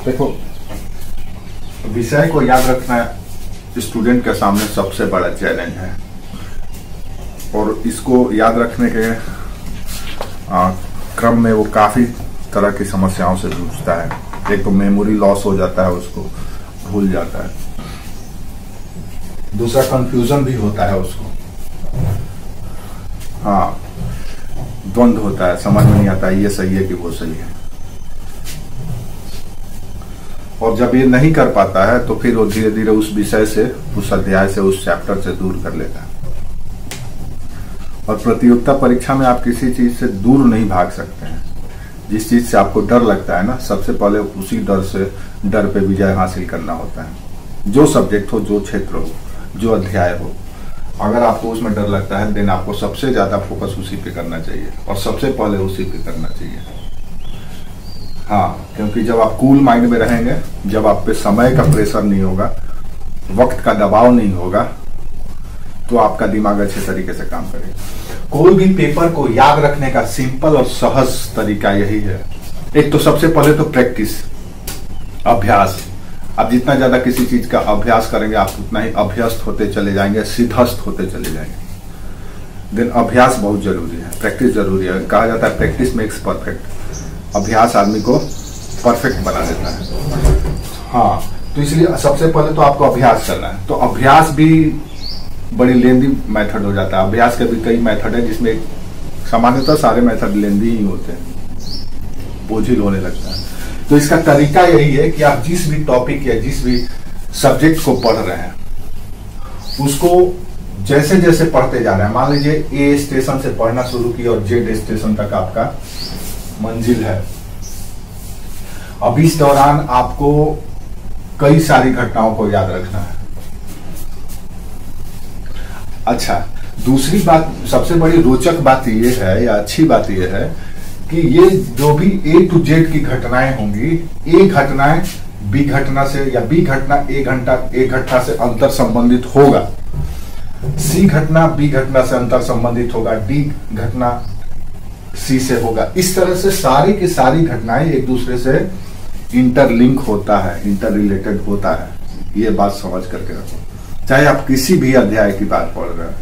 देखो, विषय को याद रखना स्टूडेंट के सामने सबसे बड़ा चैलेंज है और इसको याद रखने के क्रम में वो काफी तरह की समस्याओं से जूझता है। एक तो मेमोरी लॉस हो जाता है, उसको भूल जाता है। दूसरा कंफ्यूजन भी होता है उसको, हाँ, द्वंद्व होता है, समझ में नहीं आता है ये सही है कि वो सही है। और जब ये नहीं कर पाता है तो फिर वो धीरे धीरे उस विषय से, उस अध्याय से, उस चैप्टर से दूर कर लेता है। और प्रतियोगिता परीक्षा में आप किसी चीज से दूर नहीं भाग सकते हैं। जिस चीज से आपको डर लगता है ना, सबसे पहले उसी डर पे विजय हासिल करना होता है। जो सब्जेक्ट हो, जो क्षेत्र हो, जो अध्याय हो, अगर आपको उसमें डर लगता है देन आपको सबसे ज्यादा फोकस उसी पे करना चाहिए और सबसे पहले उसी पे करना चाहिए। हाँ, क्योंकि जब आप कूल माइंड में रहेंगे, जब आप पे समय का प्रेशर नहीं होगा, वक्त का दबाव नहीं होगा, तो आपका दिमाग अच्छे तरीके से काम करेगा। कोई भी पेपर को याद रखने का सिंपल और सहज तरीका यही है। एक तो सबसे पहले तो प्रैक्टिस, अभ्यास। आप जितना ज्यादा किसी चीज का अभ्यास करेंगे आप उतना ही अभ्यस्त होते चले जाएंगे, सिद्धस्त होते चले जाएंगे। देन अभ्यास बहुत जरूरी है, प्रैक्टिस जरूरी है। कहा जाता है प्रैक्टिस मेक्स परफेक्ट। अभ्यास आदमी को परफेक्ट बना देता है। हाँ, तो इसलिए सबसे पहले तो आपको अभ्यास करना है। तो अभ्यास भी बड़ी लेंदी मेथड हो जाता है। अभ्यास के भी कई मेथड है, जिसमें सामान्यतः सारे मेथड लेंदी ही होते हैं, बोझिल होने लगता है। तो इसका तरीका यही है कि आप जिस भी टॉपिक या जिस भी सब्जेक्ट को पढ़ रहे हैं उसको जैसे जैसे पढ़ते जा रहे हैं, मान लीजिए ए स्टेशन से पढ़ना शुरू किया और जेड स्टेशन तक आपका मंजिल है। अब इस दौरान आपको कई सारी घटनाओं को याद रखना है। अच्छा, दूसरी बात, सबसे बड़ी रोचक बात यह है या अच्छी बात यह है कि ये जो भी ए टू जेड की घटनाएं होंगी, ए घटनाएं बी घटना से या बी घटना ए घटना से अंतर संबंधित होगा, सी घटना बी घटना से अंतर संबंधित होगा, डी घटना सी से होगा। इस तरह से सारी की सारी घटनाएं एक दूसरे से इंटरलिंक होता है, इंटर रिलेटेड होता है। ये बात समझ करके रखो, चाहे आप किसी भी अध्याय की बात पढ़ रहे हैं।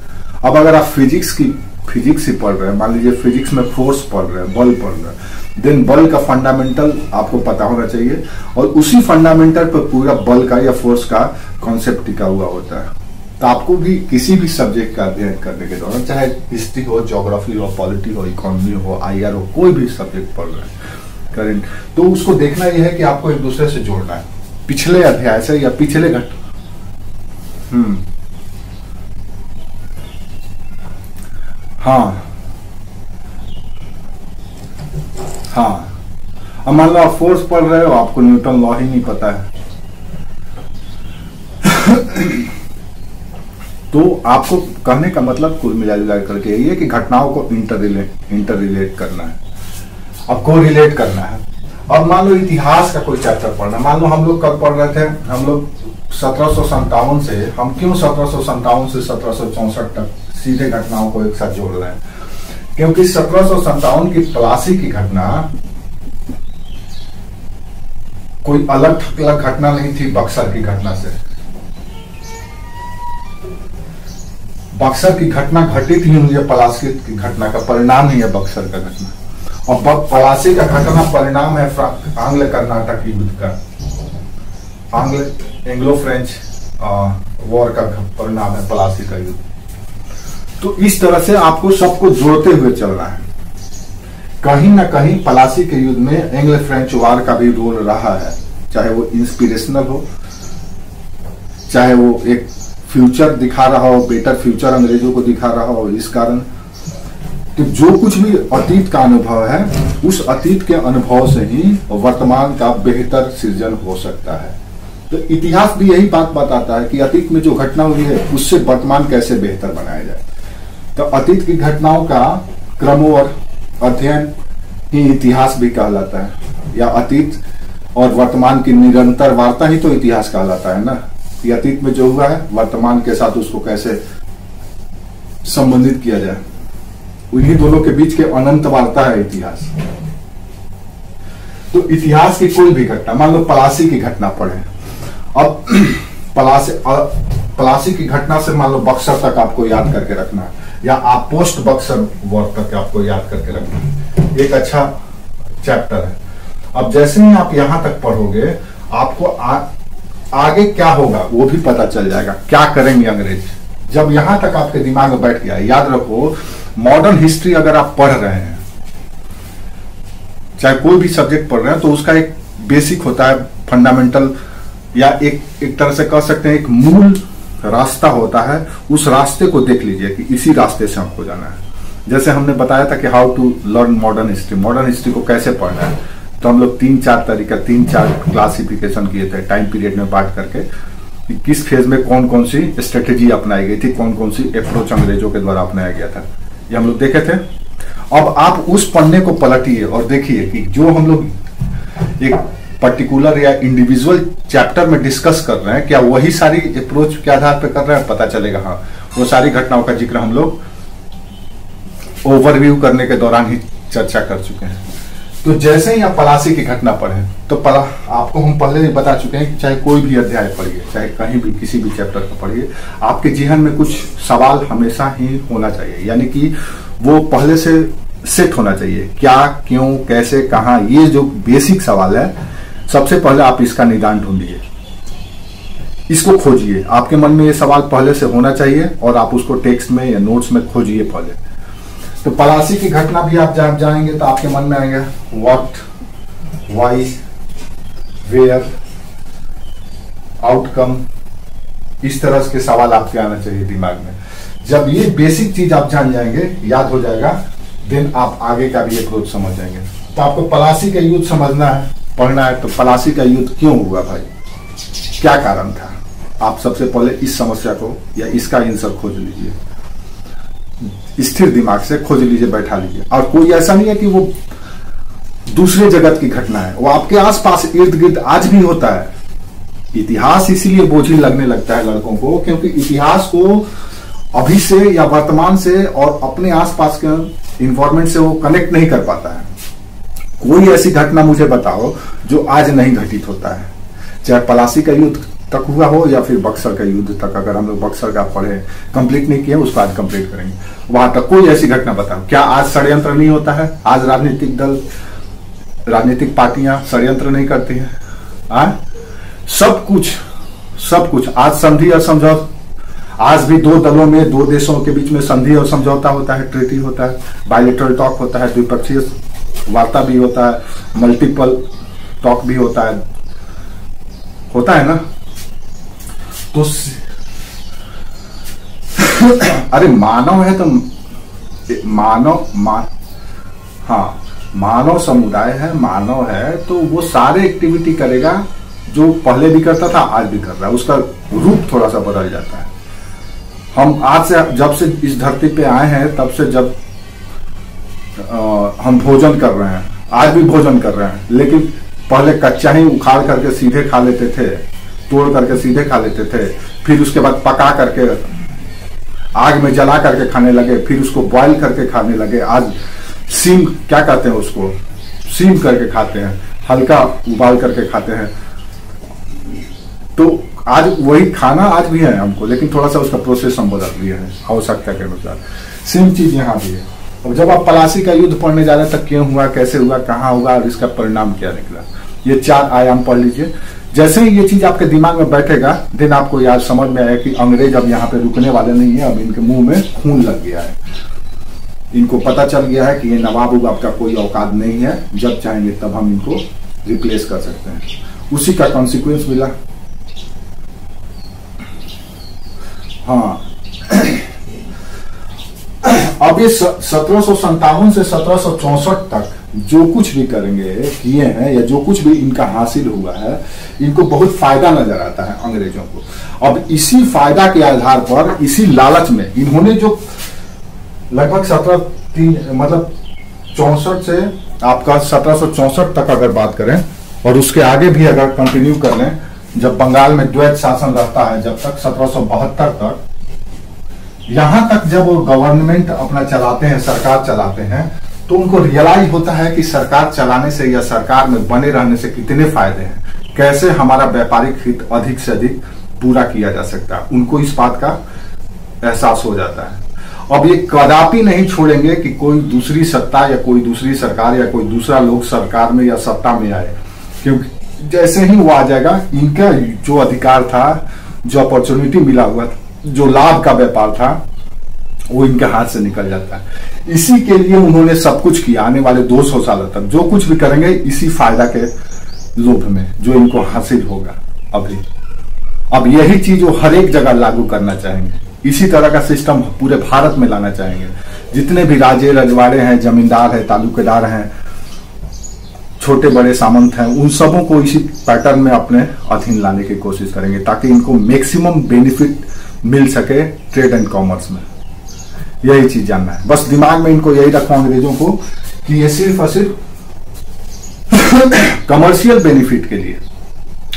अब अगर आप फिजिक्स ही पढ़ रहे हैं, मान लीजिए फिजिक्स में फोर्स पढ़ रहे हैं, बल पढ़ रहे हैं, देन बल का फंडामेंटल आपको पता होना चाहिए और उसी फंडामेंटल पर पूरा बल का या फोर्स का कॉन्सेप्ट टिका हुआ होता है। तो आपको भी किसी भी सब्जेक्ट का अध्ययन करने के दौरान, चाहे हिस्ट्री हो, ज्योग्राफी हो, पॉलिटी हो, इकोनॉमी हो, आईआर हो, कोई भी सब्जेक्ट पढ़ रहे हैं करेंट, तो उसको देखना यह है कि आपको एक दूसरे से जोड़ना है, पिछले अध्याय से या पिछले हाँ, अब मान लो आप फोर्स पढ़ रहे हो, आपको न्यूटन लॉ ही नहीं पता है तो आपको कहने का मतलब कुल मिला करके यही है कि घटनाओं को इंटर रिलेट करना है, अब को रिलेट करना है। अब मान लो इतिहास का कोई चैप्टर पढ़ना, मान लो हम लोग कब पढ़ रहे थे, हम लोग 1757 से, हम क्यों 1757 से 1764 तक सीधे घटनाओं को एक साथ जोड़ रहे हैं, क्योंकि 1757 की प्लासी की घटना कोई अलग घटना नहीं थी बक्सर की घटना से। बक्सर की घटना घटी थी, मुझे पलासी की घटना का परिणाम ही है बक्सर का घटना, और पलासी का घटना परिणाम है आंग्ल कर्नाटक युद्ध का, एंग्लो फ्रेंच वॉर का परिणाम है पलासी का युद्ध। तो इस तरह से आपको सबको जोड़ते हुए चलना है। कहीं ना कहीं पलासी के युद्ध में एंग्लो फ्रेंच वॉर का भी रोल रहा है, चाहे वो इंस्पिरेशनल हो, चाहे वो एक फ्यूचर दिखा रहा हो, बेटर फ्यूचर अंग्रेजों को दिखा रहा हो। इस कारण तो जो कुछ भी अतीत का अनुभव है, उस अतीत के अनुभव से ही वर्तमान का बेहतर सृजन हो सकता है। तो इतिहास भी यही बात बताता है कि अतीत में जो घटना हुई है उससे वर्तमान कैसे बेहतर बनाया जाए। तो अतीत की घटनाओं का क्रम और अध्ययन ही इतिहास भी कहलाता है, या अतीत और वर्तमान की निरंतर वार्ता ही तो इतिहास कहलाता है ना। कि अतीत में जो हुआ है वर्तमान के साथ उसको कैसे संबंधित किया जाए, उन्हीं दोनों के बीच के अनंत वार्ता है इतिहास। तो इतिहास की कोई भी घटना, मान लो पलासी की घटना पढ़े, अब पलासी की घटना से मान लो बक्सर तक आपको याद करके रखना है, या आप पोस्ट बक्सर वॉर तक आपको याद करके रखना है, एक अच्छा चैप्टर है। अब जैसे ही आप यहां तक पढ़ोगे आपको आगे क्या होगा वो भी पता चल जाएगा, क्या करेंगे अंग्रेज। जब यहां तक आपके दिमाग में बैठ गया, याद रखो मॉडर्न हिस्ट्री अगर आप पढ़ रहे हैं, चाहे कोई भी सब्जेक्ट पढ़ रहे हैं, तो उसका एक बेसिक होता है, फंडामेंटल, या एक तरह से कह सकते हैं एक मूल रास्ता होता है। उस रास्ते को देख लीजिए कि इसी रास्ते से हमको जाना है। जैसे हमने बताया था कि how to learn modern history, modern history को कैसे पढ़ना है, तो हम लोग 3-4 तरीका 3-4 क्लासिफिकेशन किए थे टाइम पीरियड में बांट करके, किस फेज में कौन कौन सी स्ट्रेटेजी अपनाई गई थी, कौन कौन सी अप्रोच अंग्रेजों के द्वारा अपनाया गया था, ये हम लोग देखे थे। अब आप उस पन्ने को पलटिए और देखिए कि जो हम लोग एक पर्टिकुलर या इंडिविजुअल चैप्टर में डिस्कस कर रहे हैं, क्या वही सारी अप्रोच के आधार पर कर रहे हैं, पता चलेगा हाँ वो सारी घटनाओं का जिक्र हम लोग ओवरव्यू करने के दौरान ही चर्चा कर चुके हैं। तो जैसे ही आप पलासी की घटना पढ़े, तो आपको हम पहले ही बता चुके हैं कि चाहे कोई भी अध्याय पढ़िए, चाहे कहीं भी किसी भी चैप्टर को पढ़िए, आपके जेहन में कुछ सवाल हमेशा ही होना चाहिए, यानी कि वो पहले से सेट होना चाहिए, क्या, क्यों, कैसे, कहां, ये जो बेसिक सवाल है सबसे पहले आप इसका निदान ढूंढिए, इसको खोजिए। आपके मन में ये सवाल पहले से होना चाहिए और आप उसको टेक्स्ट में या नोट्स में खोजिए पहले। तो पलासी की घटना भी आप जब जाएंगे तो आपके मन में आएंगे व्हाट, व्हाई, वेयर, आउटकम, इस तरह के सवाल आपके आना चाहिए दिमाग में। जब ये बेसिक चीज आप जान जाएंगे, याद हो जाएगा, देन आप आगे का भी अप्रोच समझ जाएंगे। तो आपको पलासी का युद्ध समझना है, पढ़ना है। तो पलासी का युद्ध क्यों हुआ भाई, क्या कारण था, आप सबसे पहले इस समस्या को या इसका आंसर खोज लीजिए, स्थिर दिमाग से खोज लीजिए, बैठा लीजिए। और कोई ऐसा नहीं है कि वो दूसरे जगत की घटना है, वो आपके आसपास इर्द गिर्द आज भी होता है। इतिहास इसीलिए बोझिल लगने लगता है लड़कों को, क्योंकि इतिहास को अभी से या वर्तमान से और अपने आसपास के इन्वायरमेंट से वो कनेक्ट नहीं कर पाता है। कोई ऐसी घटना मुझे बताओ जो आज नहीं घटित होता है, चाहे पलासी का युद्ध तक हुआ हो या फिर बक्सर का युद्ध तक। अगर हम लोग बक्सर का पढ़े, कंप्लीट नहीं किए, उसको आज कंप्लीट करेंगे, वहां तक कोई ऐसी घटना बताओ। क्या आज षड्यंत्र नहीं होता है, आज राजनीतिक दल, राजनीतिक पार्टियां षड्यंत्र नहीं करती हैं, सब कुछ आज संधि और समझौता, आज भी दो दलों में, दो देशों के बीच में संधि और समझौता होता है, ट्रीटी होता है, बायलैटरल टॉक होता है, द्विपक्षीय वार्ता भी होता है, मल्टीपल टॉक भी होता है ना। तो अरे मानव है तो मानव समुदाय है, मानव है तो वो सारे एक्टिविटी करेगा जो पहले भी करता था, आज भी कर रहा है। उसका रूप थोड़ा सा बदल जाता है। हम आज से, जब से इस धरती पे आए हैं, तब से जब हम भोजन कर रहे हैं, आज भी भोजन कर रहे हैं, लेकिन पहले कच्चा ही उखाड़ करके सीधे खा लेते थे, तोड़ करके सीधे खा लेते थे, फिर उसके बाद पका करके आग में जला करके खाने लगे, फिर उसको बॉईल करके खाने लगे। आज सीम, क्या कहते हैं उसको, सीम करके खाते हैं, हल्का उबाल करके खाते हैं। तो आज वही खाना आज भी है हमको, लेकिन थोड़ा सा उसका प्रोसेस हम बदल दिया है आवश्यकता के अनुसार। सेम चीज यहाँ भी है। अब जब आप पलासी का युद्ध पढ़ने जा रहे हैं, तब क्यों हुआ, कैसे हुआ, कहाँ हुआ और इसका परिणाम क्या निकला, ये 4 आयाम पढ़ लीजिए। जैसे ही ये चीज आपके दिमाग में बैठेगा, दिन आपको याद समझ में आया कि अंग्रेज अब यहाँ पे रुकने वाले नहीं है, अब इनके मुंह में खून लग गया है, इनको पता चल गया है कि ये नवाब उबाब का कोई औकात नहीं है, जब चाहेंगे तब हम इनको रिप्लेस कर सकते हैं। उसी का कॉन्सिक्वेंस मिला। हाँ, अब ये 1757 से 1764 तक जो कुछ भी करेंगे, किए हैं, या जो कुछ भी इनका हासिल हुआ है, इनको बहुत फायदा नजर आता है अंग्रेजों को। अब इसी फायदा के आधार पर, इसी लालच में इन्होंने जो लगभग 64 से आपका 1764 तक अगर बात करें, और उसके आगे भी अगर कंटिन्यू कर लें, जब बंगाल में द्वैत शासन रहता है, जब तक 1772 तक, यहां तक जब वो गवर्नमेंट अपना चलाते हैं, सरकार चलाते हैं, तो उनको रियलाइज होता है कि सरकार चलाने से या सरकार में बने रहने से कितने फायदे हैं, कैसे हमारा व्यापारिक हित अधिक से अधिक पूरा किया जा सकता है। उनको इस बात का एहसास हो जाता है। अब ये कदापि नहीं छोड़ेंगे कि कोई दूसरी सत्ता या कोई दूसरी सरकार या कोई दूसरा लोग सरकार में या सत्ता में आए, क्योंकि जैसे ही वो आ जाएगा, इनका जो अधिकार था, जो अपॉर्चुनिटी मिला हुआ था, जो लाभ का व्यापार था, वो इनके हाथ से निकल जाता है। इसी के लिए उन्होंने सब कुछ किया। आने वाले 200 सालों तक जो कुछ भी करेंगे इसी फायदा के लोभ में, जो इनको हासिल होगा। अब यही चीज वो हर एक जगह लागू करना चाहेंगे। इसी तरह का सिस्टम पूरे भारत में लाना चाहेंगे। जितने भी राजे रजवाड़े हैं, जमींदार हैं, तालुकेदार हैं, छोटे बड़े सामंत हैं, उन सबों को इसी पैटर्न में अपने अधीन लाने की कोशिश करेंगे, ताकि इनको मैक्सिमम बेनिफिट मिल सके ट्रेड एंड कॉमर्स में। यही चीज जानना है, बस दिमाग में इनको यही रखो अंग्रेजों को कि ये सिर्फ और सिर्फ कमर्शियल बेनिफिट के लिए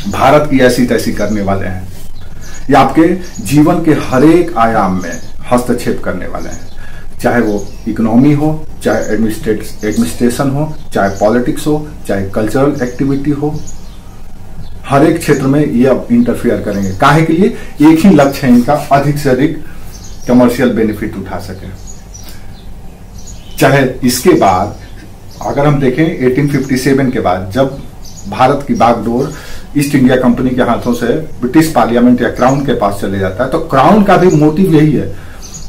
भारत की ऐसी तैसी करने वाले हैं, या आपके जीवन के हर एक आयाम में हस्तक्षेप करने वाले हैं। चाहे वो इकोनॉमी हो, चाहे एडमिनिस्ट्रेशन हो, चाहे पॉलिटिक्स हो, चाहे कल्चरल एक्टिविटी हो, हर एक क्षेत्र में ये अब इंटरफेयर करेंगे। काहे के लिए? एक ही लक्ष्य है इनका, अधिक से अधिक कमर्शियल बेनिफिट उठा सके। चाहे इसके बाद अगर हम देखें 1857 के बाद, जब भारत की बागडोर ईस्ट इंडिया कंपनी के हाथों से ब्रिटिश पार्लियामेंट या क्राउन के पास चले जाता है, तो क्राउन का भी मोटिव यही है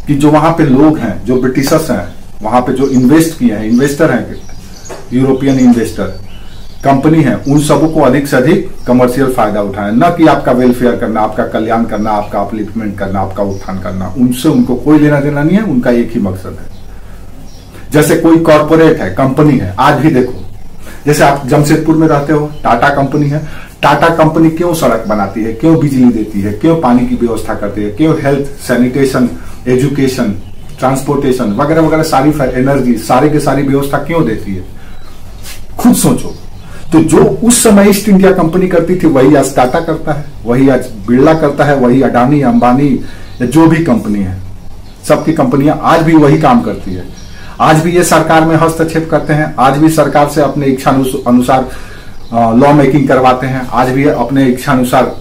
कि जो वहां पे लोग हैं, जो ब्रिटिशर्स हैं, वहां पे जो इन्वेस्ट किए हैं, इन्वेस्टर हैं, यूरोपियन इन्वेस्टर, कंपनी है, उन सबों को अधिक से अधिक कमर्शियल फायदा उठाए, न कि आपका वेलफेयर करना, आपका कल्याण करना, आपका अपलिफ्टमेंट करना, आपका उत्थान करना। उनसे उनको कोई लेना देना नहीं है। उनका एक ही मकसद है। जैसे कोई कॉर्पोरेट है, कंपनी है, आज भी देखो, जैसे आप जमशेदपुर में रहते हो, टाटा कंपनी है। टाटा कंपनी क्यों सड़क बनाती है, क्यों बिजली देती है, क्यों पानी की व्यवस्था करती है, क्यों हेल्थ, सैनिटेशन, एजुकेशन, ट्रांसपोर्टेशन वगैरह वगैरह सारी एनर्जी, सारी की सारी व्यवस्था क्यों देती है? खुद सोचो। तो जो उस समय ईस्ट इंडिया कंपनी करती थी, वही आज टाटा करता है, वही आज बिरला करता है, वही अडानी, अंबानी, जो भी कंपनी है, सबकी कंपनियां आज भी वही काम करती है। आज भी ये सरकार में हस्तक्षेप करते हैं, आज भी सरकार से अपने इच्छा अनुसार लॉ मेकिंग करवाते हैं, आज भी अपने इच्छा अनुसार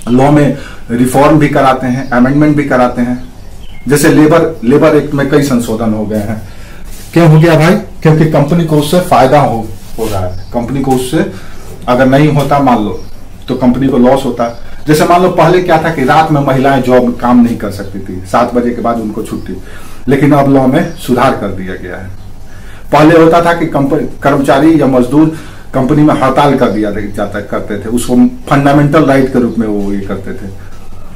लॉ में रिफॉर्म भी कराते हैं, अमेंडमेंट भी कराते हैं। जैसे लेबर एक्ट में कई संशोधन हो गए हैं। क्यों हो गया भाई? क्योंकि कंपनी को उससे फायदा हो रहा है। कंपनी को उससे अगर नहीं होता, मान लो, तो कंपनी को लॉस होता। जैसे मान लो पहले क्या था कि रात में महिलाएं जॉब काम नहीं कर सकती थी, 7 बजे के बाद उनको छुट्टी, लेकिन अब लॉ में सुधार कर दिया गया है। पहले होता था कि कर्मचारी या मजदूर कंपनी में हड़ताल कर दिया जाता करते थे, उसको फंडामेंटल राइट के रूप में वो ये करते थे,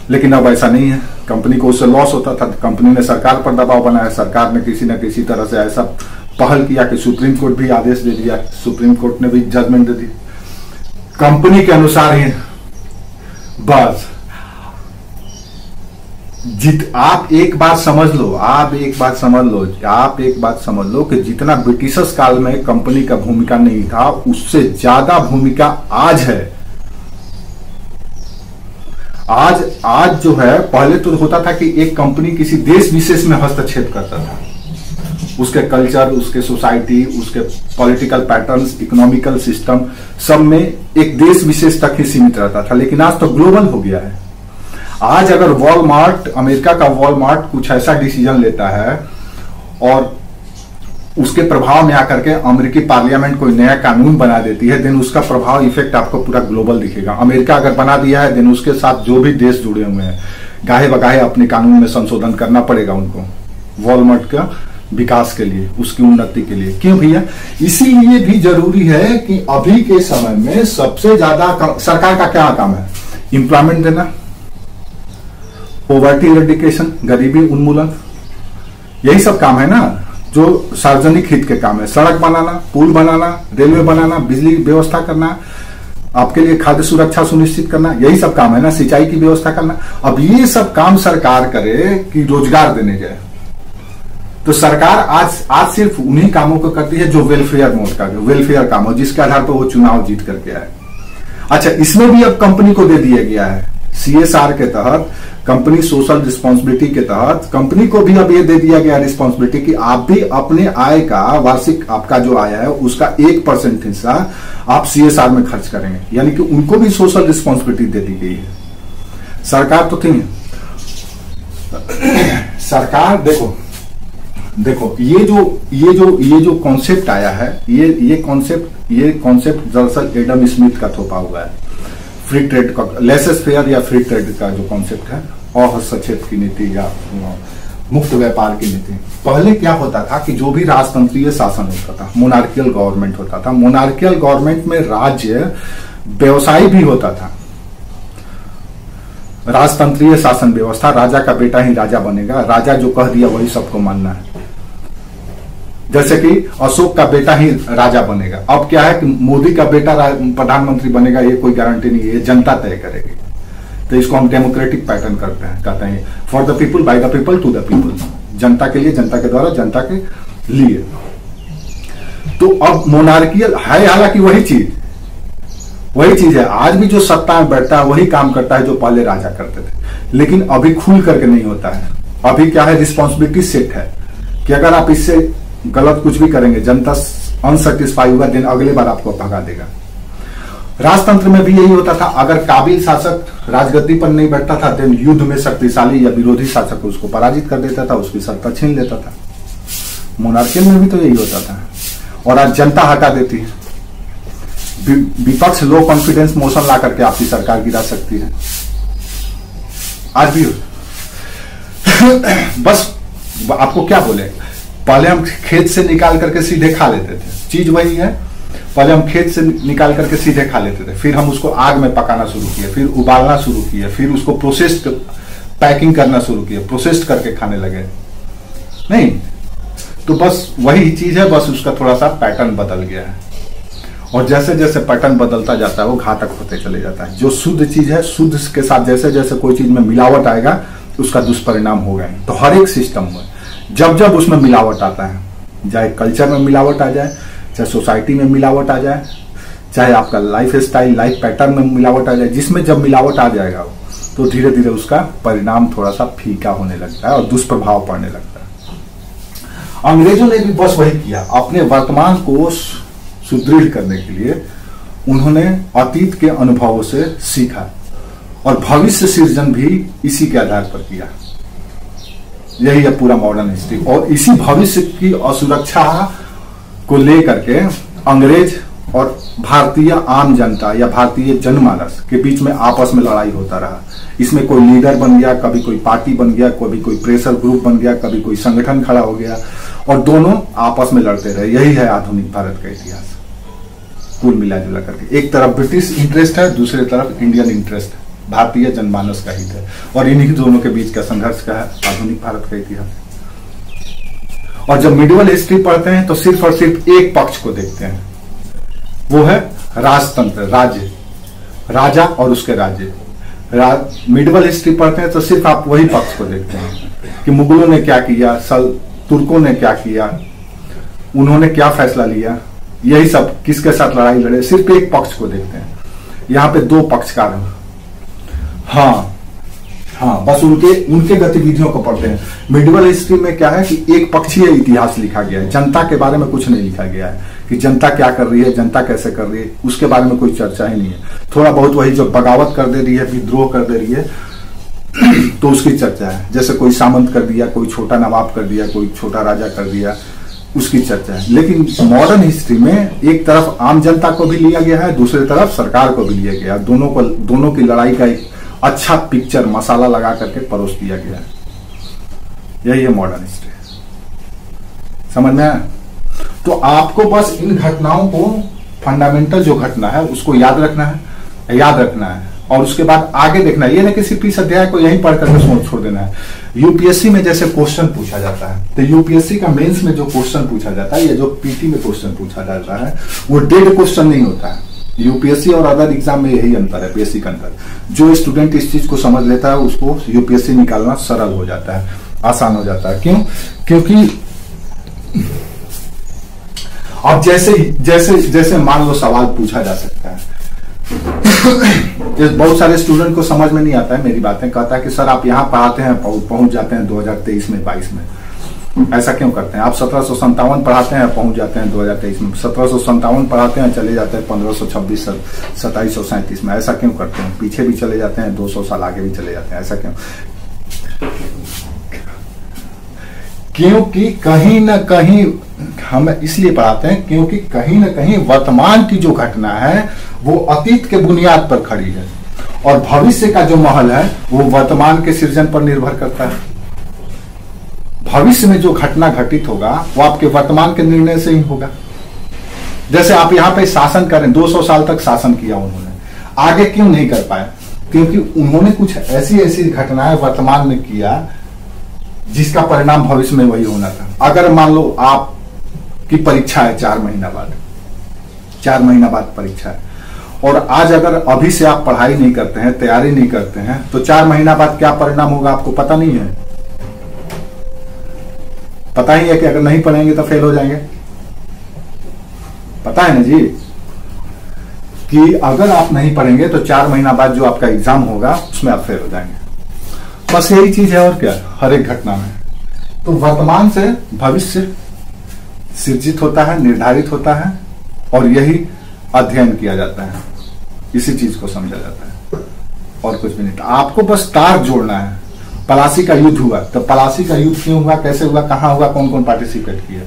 लेकिन अब ऐसा नहीं है। कंपनी को उससे लॉस होता था, कंपनी ने सरकार पर दबाव बनाया, सरकार ने किसी न किसी तरह से ऐसा पहल किया कि सुप्रीम कोर्ट भी आदेश दे दिया, सुप्रीम कोर्ट ने भी जजमेंट दे दी कंपनी के अनुसार ही। बस आप एक बात समझ लो कि जितना ब्रिटिशर्स काल में कंपनी का भूमिका नहीं था, उससे ज्यादा भूमिका आज है। आज जो है, पहले तो होता था कि एक कंपनी किसी देश विशेष में हस्तक्षेप करता था, उसके कल्चर, उसके सोसाइटी, उसके पॉलिटिकल पैटर्न्स, इकोनॉमिकल सिस्टम, सब में एक देश विशेष तक ही सीमित रहता था। लेकिन आज तो ग्लोबल हो गया है। आज अगर वॉलमार्ट, अमेरिका का वॉलमार्ट कुछ ऐसा डिसीजन लेता है और उसके प्रभाव में आकर के अमेरिकी पार्लियामेंट कोई नया कानून बना देती है, देन उसका प्रभाव इफेक्ट आपको पूरा ग्लोबल दिखेगा। अमेरिका अगर बना दिया है, देन उसके साथ जो भी देश जुड़े हुए हैं, गाहे बगाहे अपने कानून में संशोधन करना पड़ेगा उनको, वॉलमार्ट का विकास के लिए, उसकी उन्नति के लिए। क्यों भैया? इसीलिए भी जरूरी है कि अभी के समय में सबसे ज्यादा सरकार का क्या काम है? एम्प्लॉयमेंट देना, पॉवर्टी इरेडिकेशन, गरीबी उन्मूलन, यही सब काम है ना, जो सार्वजनिक हित के काम है। सड़क बनाना, पुल बनाना, रेलवे बनाना, बिजली की व्यवस्था करना, आपके लिए खाद्य सुरक्षा सुनिश्चित करना, यही सब काम है ना, सिंचाई की व्यवस्था करना। अब ये सब काम सरकार करे कि रोजगार देने जाए, तो सरकार आज सिर्फ उन्हीं कामों को करती है जो वेलफेयर मोड का, जो वेलफेयर काम हो, जिसके आधार पर वो चुनाव जीत करके आए। अच्छा, इसमें भी अब कंपनी को दे दिया गया है, CSR के तहत कंपनी सोशल रिस्पॉन्सिबिलिटी के तहत कंपनी को भी अब ये दे दिया गया रिस्पॉन्सिबिलिटी कि आप भी अपने आय का, वार्षिक आपका जो आय है उसका 1% हिस्सा आप CSR में खर्च करेंगे, यानी कि उनको भी सोशल रिस्पॉन्सिबिलिटी दे दी गई है। सरकार तो थी, सरकार देखो ये जो कॉन्सेप्ट आया है, ये कॉन्सेप्ट दरअसल एडम स्मिथ का थोपा हुआ है। फ्री ट्रेड का, लेसेस फेयर या फ्री ट्रेड का जो कॉन्सेप्ट है, अहस्तक्षेप की नीति या मुक्त व्यापार की नीति। पहले क्या होता था कि जो भी राजतंत्रीय शासन होता था, मोनार्कियल गवर्नमेंट होता था, मोनार्कियल गवर्नमेंट में राज्य व्यवसायी भी होता था। राजतंत्रीय शासन व्यवस्था, राजा का बेटा ही राजा बनेगा, राजा जो कह दिया वही सबको मानना है। जैसे कि अशोक का बेटा ही राजा बनेगा। अब क्या है कि मोदी का बेटा प्रधानमंत्री बनेगा, ये कोई गारंटी नहीं है, जनता तय करेगी। तो इसको हम डेमोक्रेटिक पैटर्न कहते हैं, for the people, by the people, to the people, जनता के लिए, जनता के द्वारा, जनता के लिए। तो अब मोनार्कियल है, हालांकि वही चीज है। आज भी जो सत्ता में बैठता है वही काम करता है जो पहले राजा करते थे, लेकिन अभी खुल करके नहीं होता है। अभी क्या है, रिस्पॉन्सिबिलिटी सेट है कि अगर आप इससे गलत कुछ भी करेंगे, जनता अनसेटिस्फाई होगा, दिन अगले बार आपको भगा देगा। राजतंत्र में भी यही होता था, अगर काबिल शासक राजगद्दी पर नहीं बैठता था, देन युद्ध में शक्तिशाली या विरोधी शासक उसको पराजित कर देता था, उसकी सत्ता छीन लेता था। मोनार्कियल में भी तो यही होता था, और आज जनता हटा देती है। विपक्ष लो कॉन्फिडेंस मोशन ला करके आपकी सरकार गिरा सकती है, आज भी। बस आपको क्या बोले, पहले हम खेत से निकाल करके सीधे खा लेते थे, चीज वही है। पहले हम खेत से निकाल करके सीधे खा लेते थे, फिर हम उसको आग में पकाना शुरू किए, फिर उबालना शुरू किए, फिर उसको प्रोसेस्ड पैकिंग करना शुरू किए, प्रोसेस्ड करके खाने लगे। नहीं, तो बस वही चीज है, बस उसका थोड़ा सा पैटर्न बदल गया है। और जैसे जैसे पैटर्न बदलता जाता है वो घातक होते चले जाता है। जो शुद्ध चीज है, शुद्ध के साथ जैसे जैसे कोई चीज में मिलावट आएगा उसका दुष्परिणाम होगा। तो हर एक सिस्टम में जब जब उसमें मिलावट आता है, चाहे कल्चर में मिलावट आ जाए, चाहे सोसाइटी में मिलावट आ जाए, चाहे आपका लाइफ स्टाइल, लाइफ पैटर्न में मिलावट आ जाए, जिसमें जब मिलावट आ जाएगा तो धीरे धीरे उसका परिणाम थोड़ा सा फीका होने लगता है और दुष्प्रभाव पड़ने लगता है। अंग्रेजों ने भी बस वही किया, अपने वर्तमान को सुदृढ़ करने के लिए उन्होंने अतीत के अनुभवों से सीखा और भविष्य सृजन भी इसी के आधार पर किया। यही है पूरा मॉडर्न हिस्ट्री। और इसी भविष्य की असुरक्षा को लेकर के अंग्रेज और भारतीय आम जनता या भारतीय जनमानस के बीच में आपस में लड़ाई होता रहा। इसमें कोई लीडर बन गया, कभी कोई पार्टी बन गया, कभी कोई प्रेशर ग्रुप बन गया, कभी कोई संगठन खड़ा हो गया और दोनों आपस में लड़ते रहे। यही है आधुनिक भारत का इतिहास कुल मिला जुला करके। एक तरफ ब्रिटिश इंटरेस्ट है, दूसरी तरफ इंडियन इंटरेस्ट है, भारतीय जनमानस का हित है, और इन्हीं दोनों के बीच का संघर्ष का है आधुनिक भारत का इतिहास। और जब मिडिवल हिस्ट्री पढ़ते हैं तो सिर्फ और सिर्फ एक पक्ष को देखते हैं, वो है राजतंत्र, राज्य, राजा और उसके राज्य। मिडिवल हिस्ट्री पढ़ते हैं तो सिर्फ आप वही पक्ष को देखते हैं कि मुगलों ने क्या किया, तुर्कों ने क्या किया, उन्होंने क्या फैसला लिया, यही सब, किसके साथ लड़ाई लड़े, सिर्फ एक पक्ष को देखते हैं। यहाँ पे दो पक्षकार हैं। हाँ, बस उनके गतिविधियों को पढ़ते हैं। मिडिवल हिस्ट्री में क्या है कि एक पक्षीय इतिहास लिखा गया है, जनता के बारे में कुछ नहीं लिखा गया है कि जनता क्या कर रही है, जनता कैसे कर रही है, उसके बारे में कोई चर्चा ही नहीं है। थोड़ा बहुत वही जो बगावत कर दे रही है, विद्रोह कर दे रही है तो उसकी चर्चा है। जैसे कोई सामंत कर दिया, कोई छोटा नवाब कर दिया, कोई छोटा राजा कर दिया, उसकी चर्चा है। लेकिन मॉडर्न हिस्ट्री में एक तरफ आम जनता को भी लिया गया है, दूसरी तरफ सरकार को भी लिया गया है। दोनों की लड़ाई का एक अच्छा पिक्चर मसाला लगा करके परोस दिया गया है। यही है मॉडर्न हिस्ट्री। समझ में आया? तो आपको बस इन घटनाओं को, फंडामेंटल जो घटना है उसको याद रखना है और उसके बाद आगे देखना है। ये नहीं कि सिर्फ इस अध्याय को यहीं पढ़ करके छोड़ देना है। यूपीएससी में जैसे क्वेश्चन पूछा जाता है, तो यूपीएससी का मेंस में जो क्वेश्चन पूछा जाता है या जो पीटी में क्वेश्चन पूछा जाता है वो डेड क्वेश्चन नहीं होता है। यूपीएससी और अदर एग्जाम में यही अंतर है, बेसिक अंतर। जो स्टूडेंट इस चीज को समझ लेता है उसको यूपीएससी निकालना सरल हो जाता है, आसान हो जाता है। क्यों? क्योंकि अब जैसे मान लो सवाल पूछा जा सकता है ये बहुत सारे स्टूडेंट को समझ में नहीं आता है मेरी बातें, कहता है कि सर आप यहाँ पढ़ाते हैं पहुंच जाते हैं 2023 में 22 में, ऐसा क्यों करते हैं? आप 1757 पढ़ाते हैं पहुंच जाते हैं 2023 में, 1757 पढ़ाते हैं चले जाते हैं 1526 2737 में, ऐसा क्यों करते हैं? पीछे भी चले जाते हैं 200 साल आगे भी चले जाते हैं, ऐसा क्यों? क्योंकि कहीं ना कहीं हम इसलिए पढ़ाते हैं क्योंकि कहीं ना कहीं वर्तमान की जो घटना है वो अतीत के बुनियाद पर खड़ी है, और भविष्य का जो महल है वो वर्तमान के सृजन पर निर्भर करता है। भविष्य में जो घटना घटित होगा वो आपके वर्तमान के निर्णय से ही होगा। जैसे आप यहाँ पे शासन करें, 200 साल तक शासन किया उन्होंने, आगे क्यों नहीं कर पाए? क्योंकि उन्होंने कुछ ऐसी ऐसी घटनाएं वर्तमान में किया जिसका परिणाम भविष्य में वही होना था। अगर मान लो आपकी परीक्षा है 4 महीना बाद, 4 महीना बाद परीक्षा है, और आज अगर अभी से आप पढ़ाई नहीं करते हैं, तैयारी नहीं करते हैं, तो 4 महीना बाद क्या परिणाम होगा आपको पता नहीं है? पता ही है कि अगर नहीं पढ़ेंगे तो फेल हो जाएंगे। पता है ना जी कि अगर आप नहीं पढ़ेंगे तो 4 महीना बाद जो आपका एग्जाम होगा उसमें आप फेल हो जाएंगे। बस यही चीज है, और क्या? हर एक घटना में तो वर्तमान से भविष्य सृजित होता है, निर्धारित होता है, और यही अध्ययन किया जाता है, इसी चीज को समझा जाता है, और कुछ भी नहीं। आपको बस तार जोड़ना है। पलासी का युद्ध हुआ, तो पलासी का युद्ध क्यों हुआ, कैसे हुआ, कहां हुआ, कौन कौन पार्टिसिपेट किया।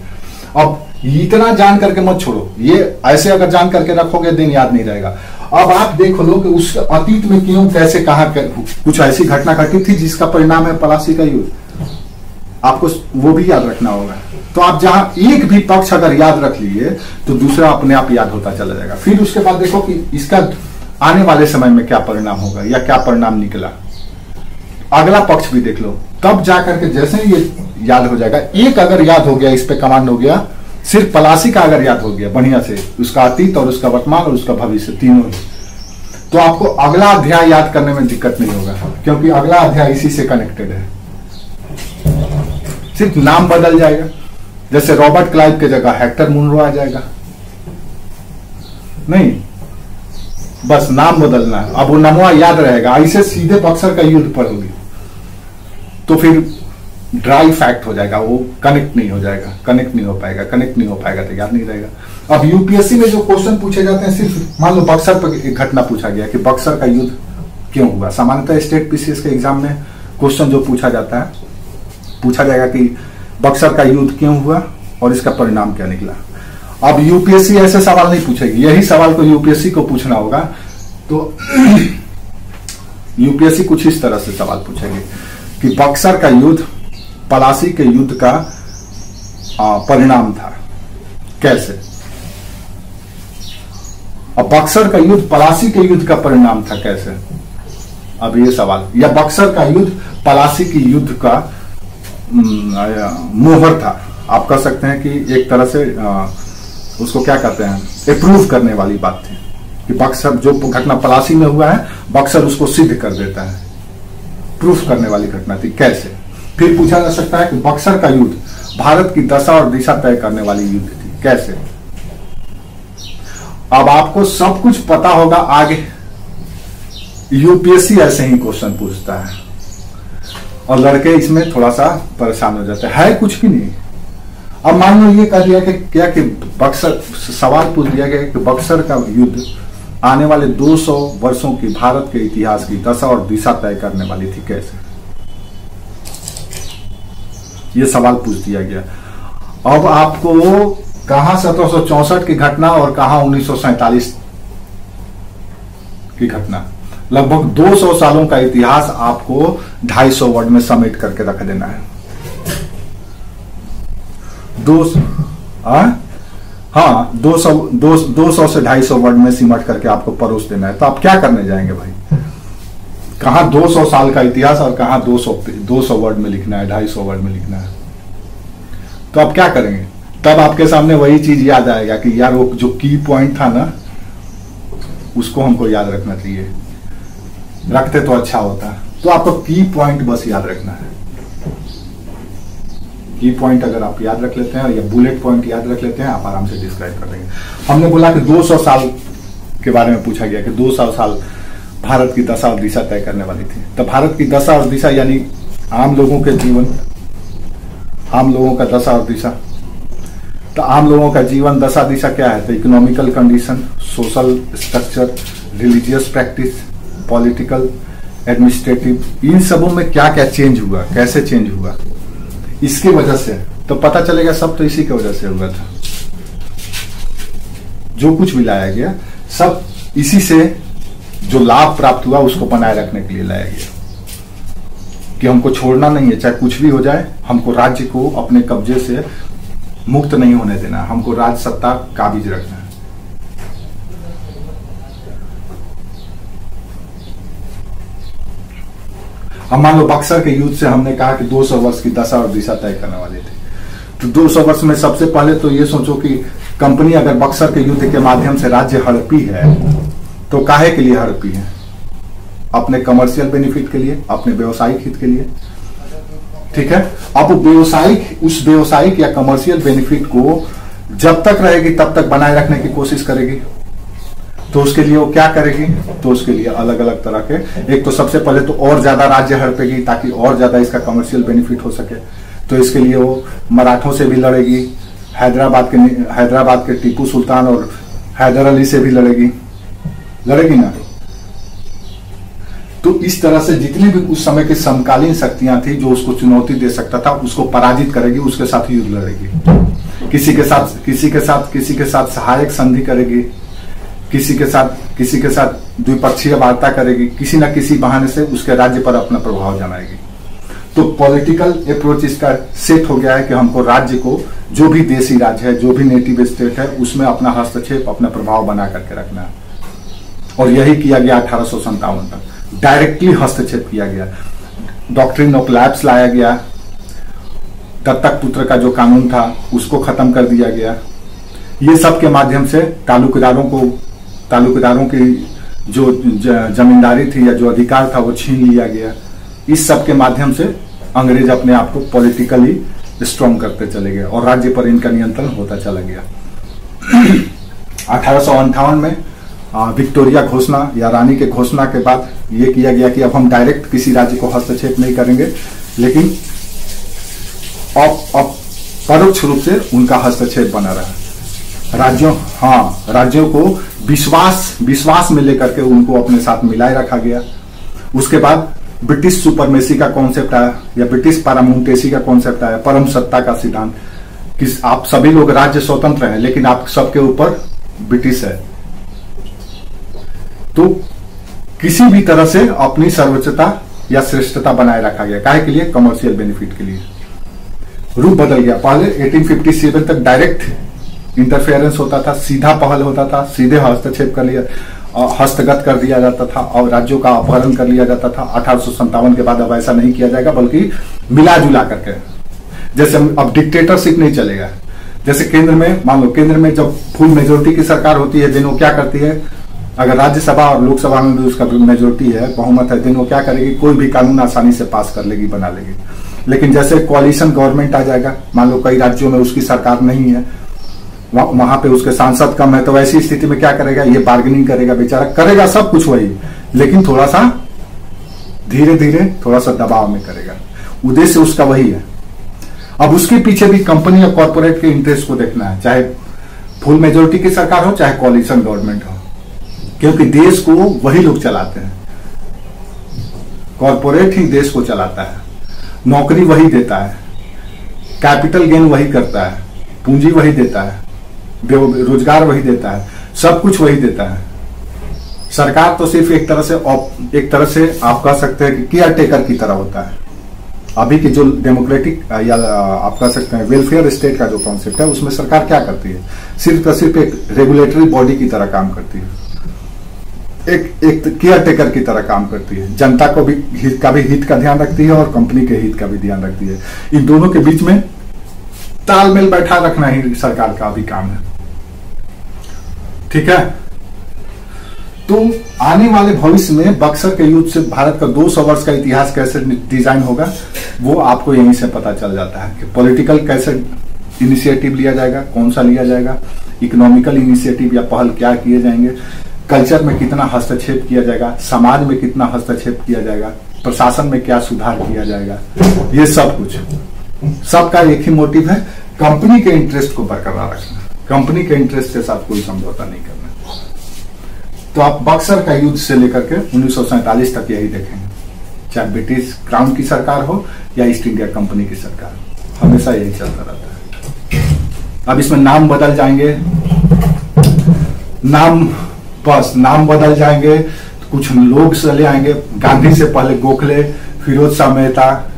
अब इतना जान करके मत छोड़ो, ये ऐसे अगर जान करके रखोगे दिन याद नहीं रहेगा। अब आप देख लो कि उस अतीत में क्यों, कैसे, कहां कुछ ऐसी घटना घटी थी जिसका परिणाम है पलासी का युद्ध, आपको वो भी याद रखना होगा। तो आप जहां एक भी पक्ष अगर याद रख लिए तो दूसरा अपने आप याद होता चला जाएगा। फिर उसके बाद देखो कि इसका आने वाले समय में क्या परिणाम होगा या क्या परिणाम निकला, अगला पक्ष भी देख लो, तब जाकर के जैसे ही ये याद हो जाएगा। एक अगर याद हो गया, इस पे कमांड हो गया, सिर्फ पलासी का अगर याद हो गया बढ़िया से, उसका अतीत और उसका वर्तमान और उसका भविष्य तीनों, तो आपको अगला अध्याय याद करने में दिक्कत नहीं होगा, क्योंकि अगला अध्याय इसी से कनेक्टेड है। सिर्फ नाम बदल जाएगा, जैसे रॉबर्ट क्लाइव की जगह हेक्टर मुनरो आ जाएगा, नहीं, बस नाम बदलना है। अब वो नमवा याद रहेगा, ऐसे सीधे बक्सर का युद्ध पर होगी तो फिर ड्राई फैक्ट हो जाएगा, वो कनेक्ट नहीं हो जाएगा, कनेक्ट नहीं हो पाएगा तो याद नहीं रहेगा। अब यूपीएससी में जो क्वेश्चन पूछे जाते हैं, सिर्फ मान लो बक्सर पर एक घटना पूछा गया कि बक्सर का युद्ध क्यों हुआ। सामान्यतः स्टेट पीसीएस के एग्जाम में क्वेश्चन जो पूछा जाता है, पूछा जाएगा कि बक्सर का युद्ध क्यों हुआ और इसका परिणाम क्या निकला। अब यूपीएससी ऐसे सवाल नहीं पूछेगी, यही सवाल को यूपीएससी को पूछना होगा, तो यूपीएससी कुछ इस तरह से सवाल पूछेगी कि बक्सर का युद्ध पलासी के युद्ध का परिणाम था, कैसे। अब बक्सर का युद्ध पलासी के युद्ध का परिणाम था, कैसे। अब ये सवाल, या बक्सर का युद्ध पलासी की युद्ध का मोहर था, आप कह सकते हैं कि एक तरह से उसको क्या कहते हैं, अप्रूव करने वाली बात थी कि बक्सर जो घटना पलासी में हुआ है, बक्सर उसको सिद्ध कर देता है, प्रूफ करने वाली घटना थी, कैसे। फिर पूछा जा सकता है कि बक्सर का युद्ध भारत की दशा और दिशा तय करने वाली युद्ध थी, कैसे। अब आपको सब कुछ पता होगा आगे, यूपीएससी ऐसे ही क्वेश्चन पूछता है और लड़के इसमें थोड़ा सा परेशान हो जाते हैं, कुछ भी नहीं। अब मान लो ये कह दिया कि क्या कि बक्सर, सवाल पूछ दिया गया कि बक्सर का युद्ध आने वाले 200 वर्षों की भारत के इतिहास की दशा और दिशा तय करने वाली थी, कैसे। ये सवाल पूछ दिया गया। अब आपको कहां 1764 की घटना और कहां 1947 की घटना, लगभग 200 सालों का इतिहास आपको 250 वर्ड में समेट करके रख देना है। 200 से 250 वर्ड में सिमट करके आपको परोस देना है। तो आप क्या करने जाएंगे भाई, कहां 200 साल का इतिहास और कहां 200 वर्ड में लिखना है, 250 वर्ड में लिखना है। तो आप क्या करेंगे, तब आपके सामने वही चीज याद आएगा कि यार वो जो की पॉइंट था ना, उसको हमको याद रखना चाहिए, रखते तो अच्छा होता। तो आपको की पॉइंट बस याद रखना है। की पॉइंट अगर आप याद रख लेते हैं या बुलेट पॉइंट याद रख लेते हैं, आप आराम से डिस्क्राइब कर देंगे। हमने बोला कि 200 साल के बारे में पूछा गया कि 200 साल भारत की दशा और दिशा तय करने वाली थी। तो भारत की दशा और दिशा यानी आम लोगों के जीवन, आम लोगों का दशा और दिशा। तो आम लोगों का जीवन दशा दिशा क्या है? तो economical condition, social structure, religious practice, political, administrative, इन सबों में क्या क्या चेंज हुआ, कैसे चेंज हुआ, इसकी वजह से तो पता चलेगा सब तो इसी की वजह से हुआ था। जो कुछ भी लाया गया सब इसी से जो लाभ प्राप्त हुआ उसको बनाए रखने के लिए लाया गया कि हमको छोड़ना नहीं है, चाहे कुछ भी हो जाए, हमको राज्य को अपने कब्जे से मुक्त नहीं होने देना, हमको राज सत्ता काबिज रखना है। अब मान लो बक्सर के युद्ध से हमने कहा कि 200 वर्ष की दशा और दिशा तय करने वाले थे। तो 200 वर्ष में सबसे पहले तो ये सोचो कि कंपनी अगर बक्सर के युद्ध के माध्यम से राज्य हड़पी है तो काहे के लिए हड़पी है? अपने कमर्शियल बेनिफिट के लिए, अपने व्यवसायिक हित के लिए। ठीक है, अब उस व्यवसायिक या कमर्शियल बेनिफिट को जब तक रहेगी तब तक बनाए रखने की कोशिश करेगी। तो उसके लिए वो क्या करेगी? तो उसके लिए अलग अलग तरह के, एक तो सबसे पहले तो और ज्यादा राज्य हड़पेगी ताकि और ज्यादा इसका कमर्शियल बेनिफिट हो सके। तो इसके लिए वो मराठों से भी लड़ेगी, हैदराबाद के टीपू सुल्तान और हैदर अली से भी लड़ेगी ना। तो इस तरह से जितनी भी उस समय की समकालीन शक्तियां थी जो उसको चुनौती दे सकता था उसको पराजित करेगी, उसके साथ युद्ध लड़ेगी। किसी के साथ सहायक संधि करेगी, किसी के साथ द्विपक्षीय वार्ता करेगी, किसी न किसी बहाने से उसके राज्य पर अपना प्रभाव जमाएगी। तो पॉलिटिकल अप्रोच इसका सेट हो गया है कि हमको राज्य को, जो भी देशी राज्य है, जो भी नेटिव स्टेट है, उसमें अपना हस्तक्षेप, अपना प्रभाव बना करके रखना है। और यही किया गया 1857 तक, डायरेक्टली हस्तक्षेप किया गया। डॉक्ट्रिन ऑफ लैप्स लाया गया, दत्तक पुत्र का जो कानून था उसको खत्म कर दिया गया। ये सब के माध्यम से तालुकदारों की जो जमींदारी थी या जो अधिकार था वो छीन लिया गया। इस सब के माध्यम से अंग्रेज अपने आप को पॉलिटिकली स्ट्रॉन्ग करते चले गए और राज्य पर इनका नियंत्रण होता चला गया। 1858 में विक्टोरिया घोषणा या रानी के घोषणा के बाद ये किया गया कि अब हम डायरेक्ट किसी राज्य को हस्तक्षेप नहीं करेंगे, लेकिन अब परोक्ष रूप से उनका हस्तक्षेप बना रहा। राज्यों को विश्वास में लेकर के उनको अपने साथ मिलाए रखा गया। उसके बाद ब्रिटिश सुपरमेसी का कॉन्सेप्ट आया या ब्रिटिश पारामाउंटेसी का कॉन्सेप्ट आया, परम सत्ता का सिद्धांत कि आप सभी लोग राज्य स्वतंत्र हैं लेकिन आप सबके ऊपर ब्रिटिश है। तो किसी भी तरह से अपनी सर्वोच्चता या श्रेष्ठता बनाए रखा गया, काहे के लिए? कमर्शियल बेनिफिट के लिए। रूप बदल गया। पहले 1857 तक डायरेक्ट इंटरफेरेंस होता था, सीधा पहल होता था, सीधे हस्तक्षेप कर लिया, हस्तगत कर दिया जाता था और राज्यों का अपहरण कर लिया जाता था। 1857 के बाद अब ऐसा नहीं किया जाएगा, बल्कि मिला जुला करके, जैसे अब डिक्टेटरशिप नहीं चलेगा। जैसे केंद्र में, मान लो केंद्र में जब फुल मेजोरिटी की सरकार होती है, दिन वो क्या करती है, अगर राज्यसभा और लोकसभा में भी उसका मेजोरिटी है, बहुमत है, दिन वो क्या करेगी, कोई भी कानून आसानी से पास कर लेगी, बना लेगी। लेकिन जैसे कोalition गवर्नमेंट आ जाएगा, मान लो कई राज्यों में उसकी सरकार नहीं है, वहां पे उसके सांसद कम है, तो ऐसी स्थिति में क्या करेगा, ये बार्गेनिंग करेगा, बेचारा करेगा सब कुछ वही, लेकिन थोड़ा सा धीरे धीरे थोड़ा सा दबाव में करेगा। उद्देश्य उसका वही है। अब उसके पीछे भी कंपनी और कॉर्पोरेट के इंटरेस्ट को देखना है, चाहे फुल मेजोरिटी की सरकार हो चाहे कोalition गवर्नमेंट हो, क्योंकि देश को वही लोग चलाते हैं। कॉर्पोरेट ही देश को चलाता है, नौकरी वही देता है, कैपिटल गेन वही करता है, पूंजी वही देता है, रोजगार वही देता है, सब कुछ वही देता है। सरकार तो सिर्फ एक तरह से आप कह सकते हैं कि केयर टेकर की तरह होता है। अभी की जो डेमोक्रेटिक या आप कह सकते हैं वेलफेयर स्टेट का जो कॉन्सेप्ट है, उसमें सरकार क्या करती है, सिर्फ एक रेगुलेटरी बॉडी की तरह काम करती है, एक केयर टेकर की तरह काम करती है। जनता को भी हित का ध्यान रखती है और कंपनी के हित का भी ध्यान रखती है। इन दोनों के बीच में तालमेल बैठा रखना ही सरकार का भी काम है। ठीक है, तो आने वाले भविष्य में बक्सर के युद्ध से भारत का 200 वर्ष का इतिहास कैसे डिजाइन होगा, वो आपको यहीं से पता चल जाता है कि पॉलिटिकल कैसे इनिशिएटिव लिया जाएगा, कौन सा लिया जाएगा, इकोनॉमिकल इनिशिएटिव या पहल क्या किए जाएंगे, कल्चर में कितना हस्तक्षेप किया जाएगा, समाज में कितना हस्तक्षेप किया जाएगा, प्रशासन में क्या सुधार किया जाएगा, ये सब कुछ, सबका एक ही मोटिव है, कंपनी के इंटरेस्ट को बरकरार रखना, कंपनी के इंटरेस्ट के साथ कोई समझौता नहीं करना। तो आप बक्सर का युद्ध से लेकर के 1947 तक यही देखेंगे, चाहे ब्रिटिश क्राउन की सरकार हो या ईस्ट इंडिया कंपनी की सरकार हो, हमेशा यही चलता रहता है। अब इसमें नाम बदल जाएंगे, नाम बदल जाएंगे, कुछ लोग चले आएंगे, गांधी से पहले गोखले, फिरोज शाह मेहता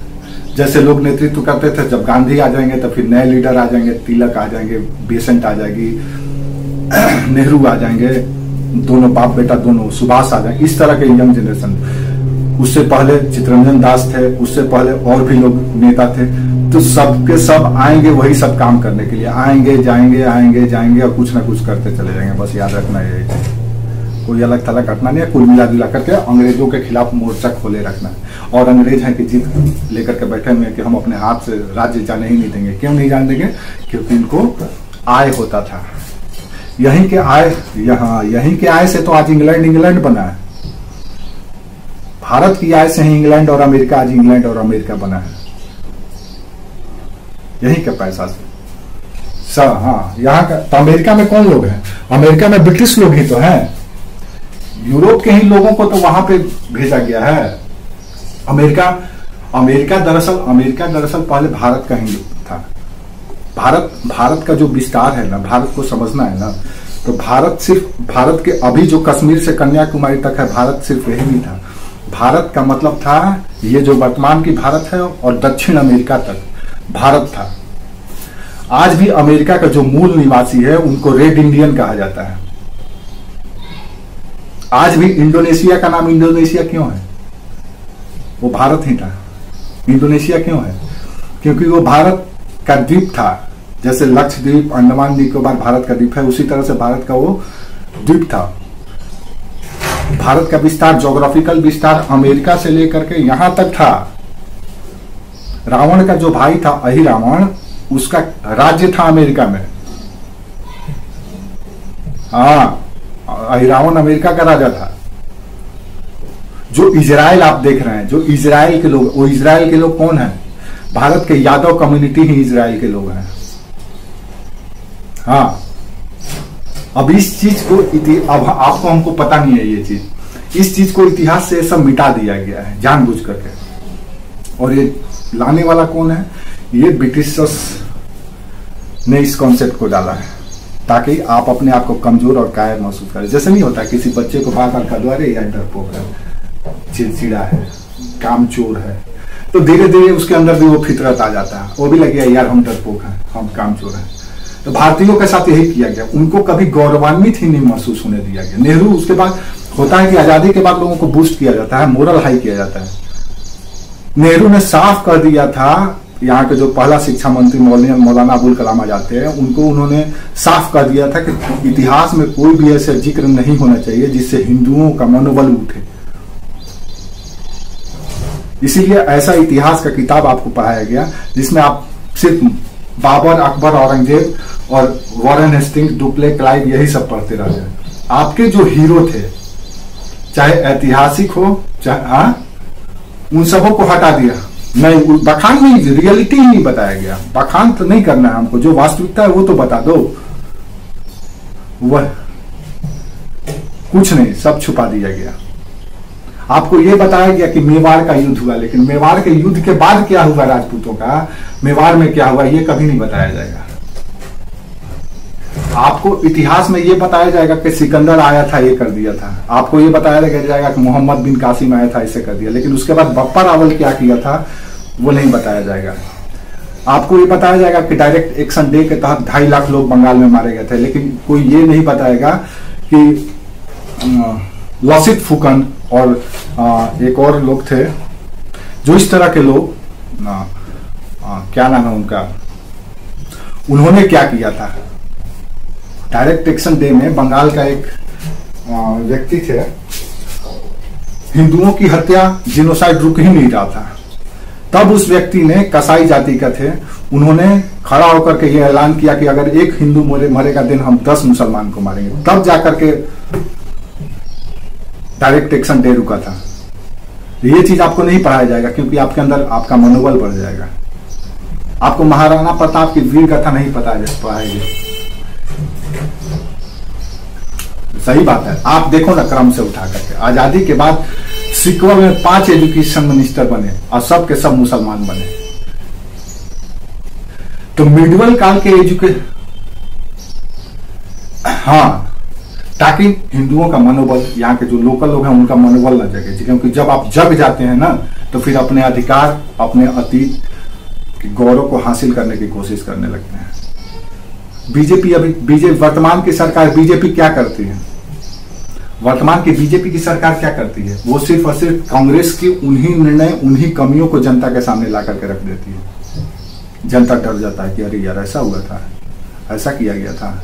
जैसे लोग नेतृत्व करते थे। जब गांधी आ जाएंगे तो फिर नए लीडर आ जाएंगे, तिलक आ जाएंगे, बेसेंट आ जाएगी, नेहरू आ जाएंगे, दोनों बाप बेटा दोनों, सुभाष आ जाएंगे, इस तरह के यंग जनरेशन। उससे पहले चित्तरंजन दास थे, उससे पहले और भी लोग नेता थे। तो सबके सब आएंगे वही सब काम करने के लिए, आएंगे जाएंगे और कुछ ना कुछ करते चले जाएंगे। बस याद रखना यही, कोई अलग थलग घटना नहीं है, कुल मिला जुला करके अंग्रेजों के खिलाफ मोर्चा खोले रखना है। और अंग्रेज हैं कि जीत लेकर के बैठे हुए कि हम अपने हाथ से राज्य जाने ही नहीं देंगे। क्यों नहीं जाने देंगे? क्योंकि इनको आय होता था, यहीं के आय से तो आज इंग्लैंड बना है। भारत की आय से ही इंग्लैंड और अमेरिका, आज इंग्लैंड और अमेरिका बना है, यहीं के पैसा से। हाँ, यहाँ का तो अमेरिका में कौन लोग हैं? अमेरिका में ब्रिटिश लोग ही तो हैं। यूरोप के ही लोगों को तो वहां पे भेजा गया है। अमेरिका दरअसल पहले भारत का ही था। भारत का जो विस्तार है ना, भारत को समझना है ना, तो भारत के अभी जो कश्मीर से कन्याकुमारी तक है, भारत सिर्फ यही नहीं था। भारत का मतलब था ये जो वर्तमान की भारत है और दक्षिण अमेरिका तक भारत था। आज भी अमेरिका का जो मूल निवासी है उनको रेड इंडियन कहा जाता है। आज भी इंडोनेशिया का नाम इंडोनेशिया क्यों है? वो भारत ही था। इंडोनेशिया क्यों है? क्योंकि वो भारत का द्वीप था। जैसे लक्षद्वीप, अंडमान निकोबार भारत का द्वीप है, उसी तरह से भारत का वो द्वीप था। भारत का विस्तार, ज्योग्राफिकल विस्तार अमेरिका से लेकर के यहां तक था। रावण का जो भाई था अहिरावण, उसका राज्य था अमेरिका में। हाँ, अहिरावण अमेरिका का राजा था। जो इजराइल आप देख रहे हैं, जो इजराइल के लोग, वो इजराइल के लोग कौन है? भारत के यादव कम्युनिटी ही इजराइल के लोग हैं। हाँ, अब इस चीज को अब आपको हमको पता नहीं है ये चीज, इस चीज को इतिहास से सब मिटा दिया गया है जानबूझ करके। और ये लाने वाला कौन है? ये ब्रिटिशर्स ने इस कॉन्सेप्ट को डाला है ताकि आप अपने आप को कमजोर और कायर महसूस करें। जैसे नहीं होता किसी बच्चे को बार बार कर दो, अरे यार डरपोक है, चिड़चिड़ा है, कामचोर है, तो धीरे धीरे उसके अंदर भी वो फितरत आ जाता है, वो भी लगेगा यार हम डरपोक हैं, हम कामचोर हैं। तो भारतीयों के साथ यही किया गया, उनको कभी गौरवान्वित ही नहीं महसूस होने दिया गया। नेहरू, उसके बाद होता है कि आजादी के बाद लोगों को बूस्ट किया जाता है, मोरल हाई किया जाता है। नेहरू ने साफ कर दिया था, यहाँ के जो पहला शिक्षा मंत्री मौलाना अबुल कलाम आजाद थे, उनको उन्होंने साफ कर दिया था कि इतिहास में कोई भी ऐसा जिक्र नहीं होना चाहिए जिससे हिंदुओं का मनोबल उठे। इसीलिए ऐसा इतिहास का किताब आपको पढ़ाया गया जिसमें आप सिर्फ बाबर, अकबर, औरंगजेब और वॉरेन हेस्टिंग्स, डुप्ले, क्लाइव यही सब पढ़ते रह जाए। आपके जो हीरो थे, चाहे ऐतिहासिक हो चाहे उन सबों को हटा दिया। नहीं, बखान नहीं, रियलिटी ही नहीं बताया गया। बखान तो नहीं करना है हमको, जो वास्तविकता है वो तो बता दो। वह कुछ नहीं, सब छुपा दिया गया। आपको ये बताया गया कि मेवाड़ का युद्ध हुआ, लेकिन मेवाड़ के युद्ध के बाद क्या हुआ राजपूतों का, मेवाड़ में क्या हुआ, ये कभी नहीं बताया जाएगा। आपको इतिहास में ये बताया जाएगा कि सिकंदर आया था, ये कर दिया था। आपको ये बताया जाएगा कि मोहम्मद बिन कासिम आया था, इसे कर दिया। लेकिन उसके बाद बप्पा रावल क्या किया था वो नहीं बताया जाएगा। आपको ये बताया जाएगा कि डायरेक्ट एक्शन डे के तहत 2.5 लाख लोग बंगाल में मारे गए थे, लेकिन कोई ये नहीं बताएगा कि लसित फुकन और एक और लोग थे जो इस तरह के लोग, क्या नाम है उनका, उन्होंने क्या किया था। डायरेक्ट एक्शन डे में बंगाल का एक व्यक्ति थे, हिंदुओं की हत्या, जिनोसाइड रुक ही नहीं रहा था। तब उस व्यक्ति ने, कसाई जाति का थे, उन्होंने खड़ा होकर के ये ऐलान किया कि अगर एक हिंदू मरेगा दिन हम 10 मुसलमान को मारेंगे। तब जाकर के डायरेक्ट एक्शन डे रुका था। ये चीज आपको नहीं पढ़ाया जाएगा क्योंकि आपके अंदर आपका मनोबल बढ़ जाएगा। आपको महाराणा प्रताप की वीर गाथा नहीं पढ़ाएगी। सही बात है। आप देखो ना क्रम से उठा करके, आजादी के बाद सिक्किम में 5 एजुकेशन मिनिस्टर बने और सब के सब मुसलमान बने। तो मिडिवल काल के हाँ, ताकि हिंदुओं का मनोबल, यहाँ के जो लोकल लोग हैं उनका मनोबल न जगे, क्योंकि जब आप जग जाते हैं ना तो फिर अपने अधिकार, अपने अतीत के गौरव को हासिल करने की कोशिश करने लगते हैं। बीजेपी वर्तमान की सरकार बीजेपी क्या करती है? वर्तमान की बीजेपी की सरकार क्या करती है? वो सिर्फ और सिर्फ कांग्रेस की उन्हीं निर्णय, उन्हीं कमियों को जनता के सामने ला करके रख देती है। जनता डर जाता है कि अरे यार ऐसा हुआ था, ऐसा किया गया था,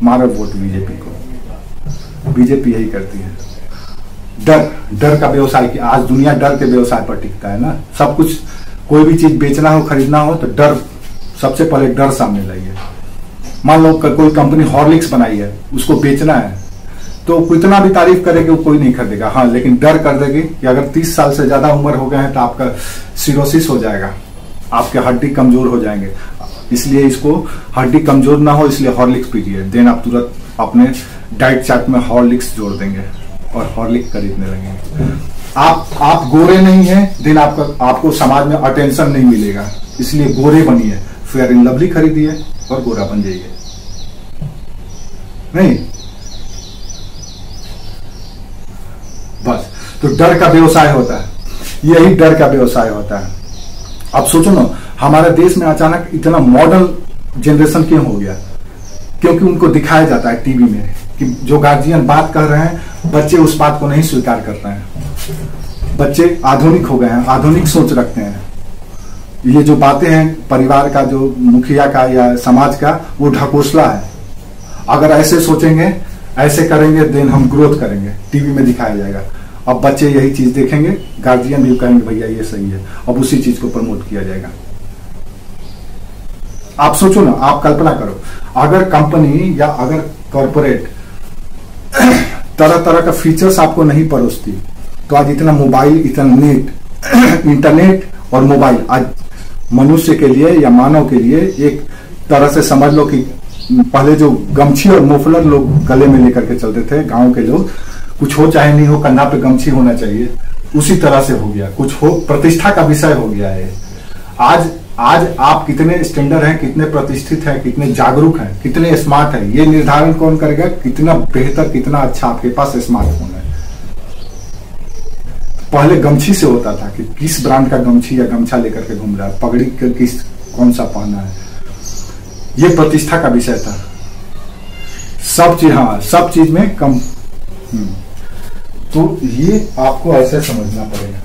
मारो वोट बीजेपी को। बीजेपी यही करती है। डर का व्यवसाय की आज दुनिया डर के व्यवसाय पर टिकता है ना। सब कुछ, कोई भी चीज बेचना हो, खरीदना हो तो डर, सबसे पहले डर सामने लाइए। मान लो कोई कंपनी हॉर्लिक्स बनाई है, उसको बेचना है तो कितना भी तारीफ करेगी वो कोई नहीं खरीदेगा। हाँ, लेकिन डर कर देगी कि अगर 30 साल से ज्यादा उम्र हो गए हैं तो आपका सिरोसिस हो जाएगा, आपके हड्डी कमजोर हो जाएंगे, इसलिए इसको हड्डी कमजोर ना हो इसलिए हॉर्लिक्स पीजिए। देन आप तुरंत अपने डाइट चार्ट में हॉर्लिक्स जोड़ देंगे और हॉर्लिक्स खरीदने लगेंगे। आप गोरे नहीं हैं, देन आपको समाज में अटेंशन नहीं मिलेगा, इसलिए गोरे बनिए, फेयर एंड लवली खरीदिए और गोरा बन जाइए। नहीं, बस तो डर का व्यवसाय होता है, यही डर का व्यवसाय होता है। अब सोचो ना, हमारे देश में अचानक इतना मॉडर्न जनरेशन क्यों हो गया? क्योंकि उनको दिखाया जाता है टीवी में कि जो गार्जियन बात कर रहे हैं, बच्चे उस बात को नहीं स्वीकार करते हैं। बच्चे आधुनिक हो गए हैं, आधुनिक सोच रखते हैं। ये जो बातें हैं परिवार का, जो मुखिया का या समाज का, वो ढकोसला है। अगर ऐसे सोचेंगे, ऐसे करेंगे, देन हम ग्रोथ करेंगे, टीवी में दिखाया जाएगा। अब बच्चे यही चीज देखेंगे, गार्जियन भी कहेंगे भैया ये सही है, अब उसी चीज को प्रमोट किया जाएगा। आप सोचो ना, आप कल्पना करो, अगर कंपनी या अगर कॉर्पोरेट तरह तरह का फीचर्स आपको नहीं परोसती तो आज इतना मोबाइल, इतना नेट, इंटरनेट और मोबाइल आज मनुष्य के लिए या मानव के लिए एक तरह से समझ लो कि पहले जो गमछी और मोफलर लोग गले में लेकर के चलते थे गांव के लोग, कुछ हो चाहे नहीं हो कंधा पे गमछी होना चाहिए, उसी तरह से हो गया। कुछ हो, प्रतिष्ठा का विषय हो गया है। आज आप कितने स्टैंडर्ड हैं, कितने प्रतिष्ठित हैं, कितने जागरूक हैं, कितने स्मार्ट हैं, ये निर्धारण कौन करेगा? कितना बेहतर, कितना अच्छा आपके पास स्मार्टफोन है। पहले गमछी से होता था कि किस ब्रांड का गमछी या गमछा लेकर के घूम रहा है, पगड़ी किस कौन सा पहना है, ये प्रतिष्ठा का विषय था। सब चीज, हाँ, सब चीज में कम। तो ये आपको ऐसे समझना पड़ेगा।